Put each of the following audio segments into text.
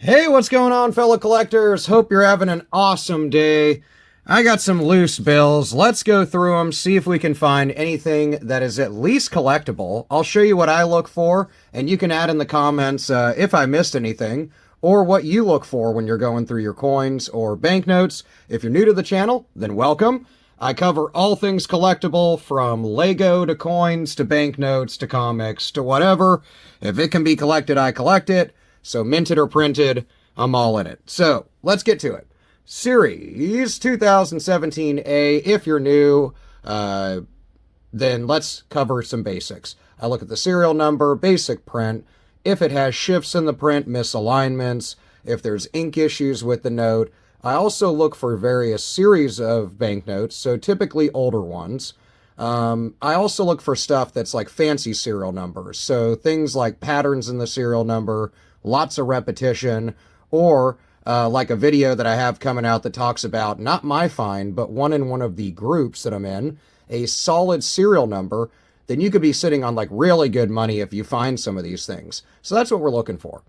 Hey, what's going on, fellow collectors? Hope you're having an awesome day. I got some loose bills. Let's go through them, see if we can find anything that is at least collectible. I'll show you what I look for, and you can add in the comments if I missed anything, or what you look for when you're going through your coins or banknotes. If you're new to the channel, then welcome. I cover all things collectible, from Lego to coins to banknotes to comics to whatever. If it can be collected, I collect it. So minted or printed, I'm all in it. So let's get to it. Series 2017A. If you're new, then let's cover some basics. I look at the serial number, basic print, if it has shifts in the print, misalignments, if there's ink issues with the note. I also look for various series of banknotes, so typically older ones. I also look for stuff that's like fancy serial numbers, so things like patterns in the serial number, lots of repetition, or like a video that I have coming out that talks about, not my find, but one in one of the groups that I'm in, a solid serial number, then you could be sitting on like really good money if you find some of these things. So that's what we're looking for.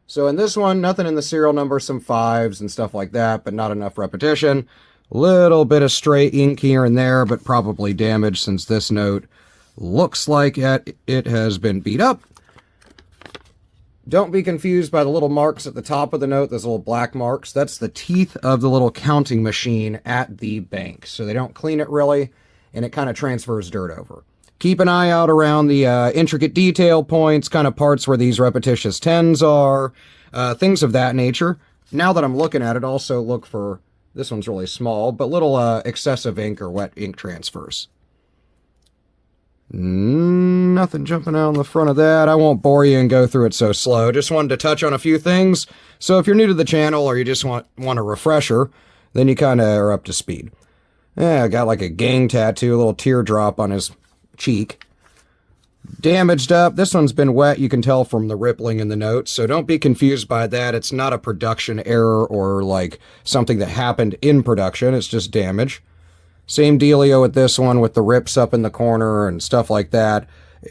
So in this one, nothing in the serial number, some fives and stuff like that, but not enough repetition. Little bit of stray ink here and there, but probably damaged since this note looks like it has been beat up. Don't be confused by the little marks at the top of the note, those little black marks. That's the teeth of the little counting machine at the bank. So they don't clean it really, and it kind of transfers dirt over. Keep an eye out around the intricate detail points, kind of parts where these repetitious tens are, things of that nature. Now that I'm looking at it, also look for, this one's really small, but little excessive ink or wet ink transfers. Nothing jumping out on the front of that. I won't bore you and go through it so slow. Just wanted to touch on a few things. So if you're new to the channel or you just want a refresher, then you kind of are up to speed. Yeah, I got like a gang tattoo, a little teardrop on his cheek. Damaged up. This one's been wet. You can tell from the rippling in the note. So don't be confused by that. It's not a production error or like something that happened in production. It's just damage. Same dealio with this one, with the rips up in the corner and stuff like that.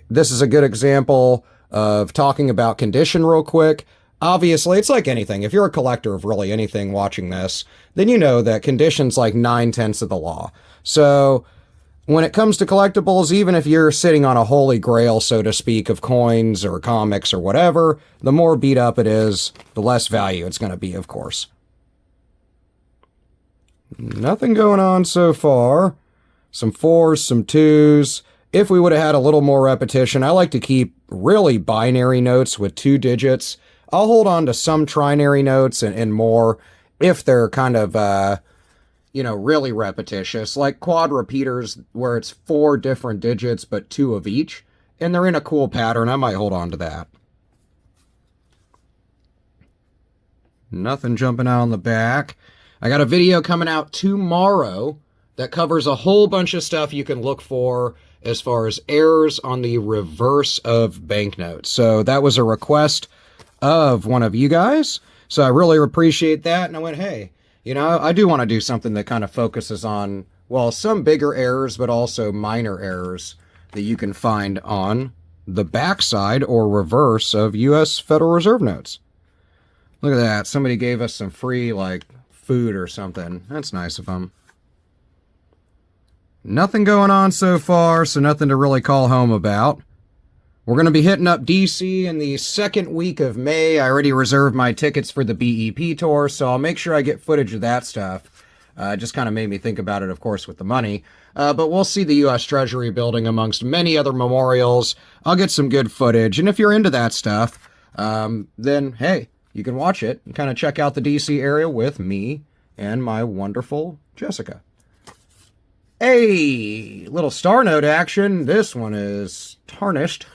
This is a good example of talking about condition real quick. Obviously, it's like anything. If you're a collector of really anything watching this, then you know that condition's like 9/10 of the law. So when it comes to collectibles, even if you're sitting on a holy grail, so to speak, of coins or comics or whatever, the more beat up it is, the less value it's going to be, of course. Nothing going on so far. Some fours, some twos. If we would have had a little more repetition, I like to keep really binary notes with 2 digits. I'll hold on to some trinary notes and more if they're kind of, really repetitious. Like quad repeaters where it's 4 different digits but 2 of each. And they're in a cool pattern. I might hold on to that. Nothing jumping out on the back. I got a video coming out tomorrow that covers a whole bunch of stuff you can look for as far as errors on the reverse of banknotes. So that was a request of one of you guys. So I really appreciate that. And I went, hey, I do want to do something that kind of focuses on, well, some bigger errors, but also minor errors that you can find on the backside or reverse of U.S. Federal Reserve notes. Look at that. Somebody gave us some free, food or something. That's nice of them. Nothing going on so far, so nothing to really call home about. We're going to be hitting up DC in the second week of May. I already reserved my tickets for the BEP tour, so I'll make sure I get footage of that stuff. It just kind of made me think about it, of course, with the money. But we'll see the U.S. Treasury building amongst many other memorials. I'll get some good footage, and if you're into that stuff, then, hey, you can watch it and kind of check out the DC area with me and my wonderful Jessica. Hey, little star note action. This one is tarnished,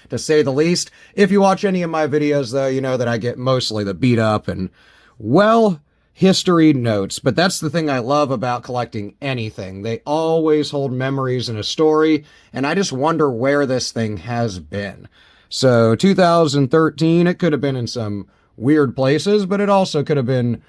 to say the least. If you watch any of my videos, though, you know that I get mostly the beat up and, well, history notes. But that's the thing I love about collecting anything. They always hold memories and a story, and I just wonder where this thing has been. So 2013, it could have been in some weird places, but it also could have been,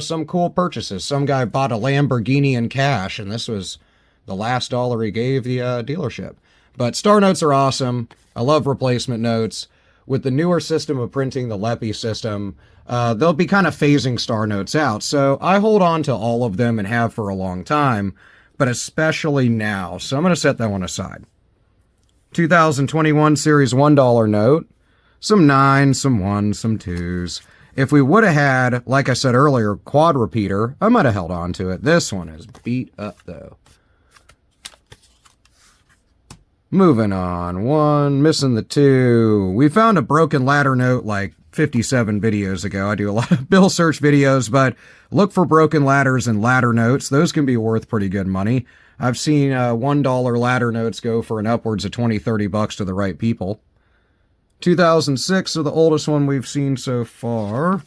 some cool purchases. Some guy bought a Lamborghini in cash, and this was the last dollar he gave the dealership. But star notes are awesome. I love replacement notes. with the newer system of printing, the LEPI system, they'll be kind of phasing star notes out. So I hold on to all of them and have for a long time, but especially now. So I'm going to set that one aside. 2021 series $1 note, some 9s, some 1s, some 2s. If we would have had, like I said earlier, quad repeater, I might have held on to it. This one is beat up though. Moving on, 1, missing the 2. We found a broken ladder note like 57 videos ago. I do a lot of bill search videos, but look for broken ladders and ladder notes. Those can be worth pretty good money. I've seen $1 ladder notes go for an upwards of $20-30 to the right people. 2006 are the oldest one we've seen so far.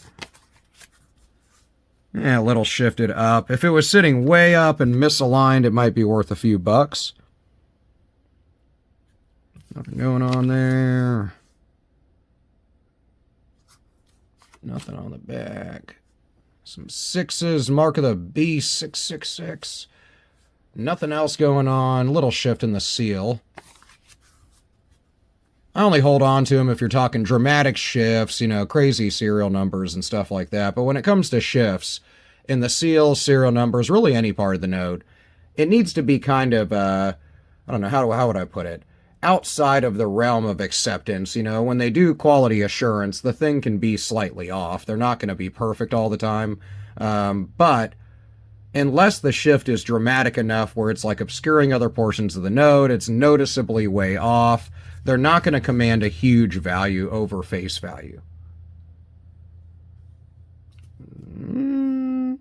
Yeah, a little shifted up. If it was sitting way up and misaligned, it might be worth a few bucks. Nothing going on there. Nothing on the back. Some 6s, mark of the beast, 666. Nothing else going on. Little shift in the seal. I only hold on to them if you're talking dramatic shifts, you know, crazy serial numbers and stuff like that. But when it comes to shifts in the seal, serial numbers, really any part of the note, it needs to be kind of, I don't know, how would I put it? Outside of the realm of acceptance. You know, when they do quality assurance, the thing can be slightly off. They're not going to be perfect all the time. But unless the shift is dramatic enough where it's like obscuring other portions of the note, it's noticeably way off, they're not going to command a huge value over face value.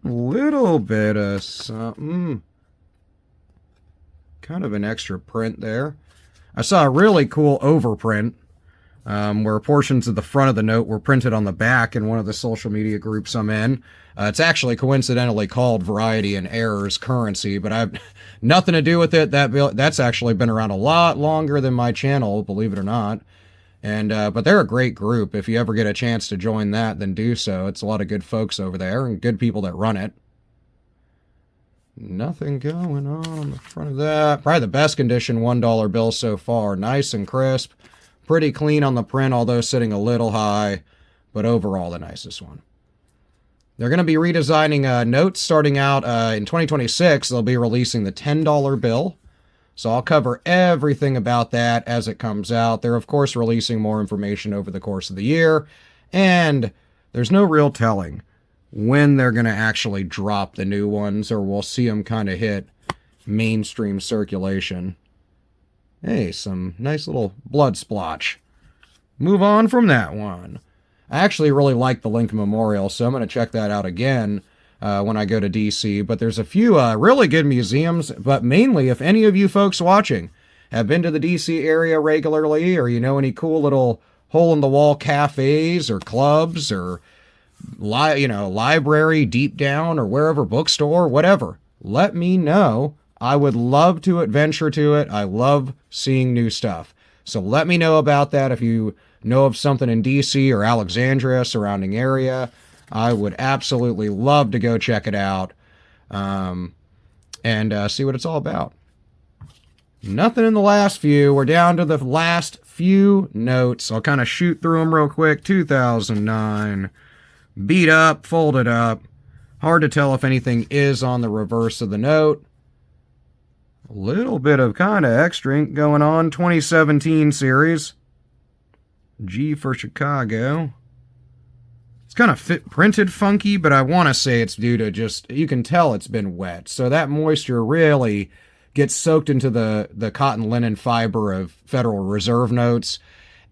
Little bit of something. Kind of an extra print there. I saw a really cool overprint where portions of the front of the note were printed on the back in one of the social media groups I'm in. It's actually coincidentally called Variety and Errors Currency, but I've nothing to do with it. That's actually been around a lot longer than my channel, believe it or not. And but they're a great group. If you ever get a chance to join that, then do so. It's a lot of good folks over there and good people that run it. Nothing going on the front of that. Probably the best condition $1 bill so far. Nice and crisp. Pretty clean on the print, although sitting a little high. But overall, the nicest one. They're going to be redesigning notes starting out in 2026. They'll be releasing the $10 bill. So I'll cover everything about that as it comes out. They're, of course, releasing more information over the course of the year. And there's no real telling when they're going to actually drop the new ones, or we'll see them kind of hit mainstream circulation. Hey, some nice little blood splotch. Move on from that one. I actually really like the Lincoln Memorial, so I'm going to check that out again when I go to DC. But there's a few really good museums, but mainly if any of you folks watching have been to the DC area regularly, or you know any cool little hole-in-the-wall cafes or clubs or library deep down or wherever, bookstore, whatever, let me know. I would love to adventure to it. I love seeing new stuff. So let me know about that. If you know of something in DC or Alexandria, surrounding area, I would absolutely love to go check it out and see what it's all about. Nothing in the last few. We're down to the last few notes. I'll kind of shoot through them real quick. 2009. Beat up, folded up. Hard to tell if anything is on the reverse of the note. A little bit of kind of extra ink going on. 2017 series. G for Chicago. It's kind of printed funky, but I want to say it's due to just, you can tell it's been wet. So that moisture really gets soaked into the cotton linen fiber of Federal Reserve notes.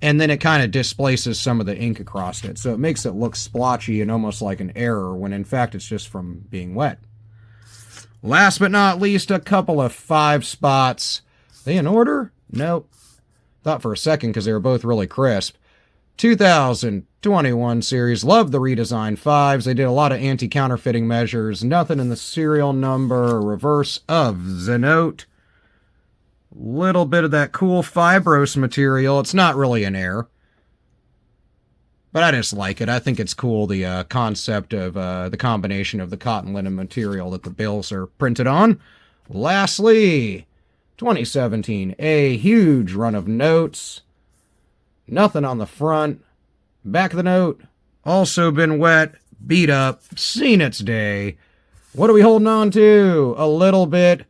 And then it kind of displaces some of the ink across it. So it makes it look splotchy and almost like an error, when in fact it's just from being wet. Last but not least, a couple of 5 spots. Are they in order? Nope. Thought for a second because they were both really crisp. 2021 series. Love the redesign 5s. They did a lot of anti-counterfeiting measures. Nothing in the serial number or reverse of the note. Little bit of that cool fibrous material. It's not really an error, but I just like it. I think it's cool, the concept of the combination of the cotton linen material that the bills are printed on. Lastly, 2017, a huge run of notes. Nothing on the front. Back of the note. Also been wet, beat up, seen its day. What are we holding on to? A little bit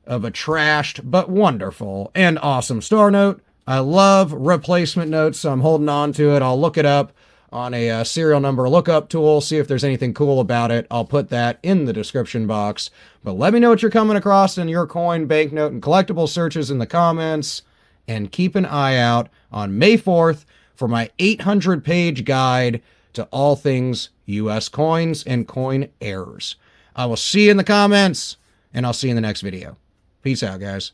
of a trashed but wonderful and awesome star note. I love replacement notes, so I'm holding on to it. I'll look it up on a serial number lookup tool, see if there's anything cool about it. I'll put that in the description box. But let me know what you're coming across in your coin, banknote, and collectible searches in the comments. And keep an eye out on May 4th for my 800-page guide to all things U.S. coins and coin errors. I will see you in the comments, and I'll see you in the next video. Peace out, guys.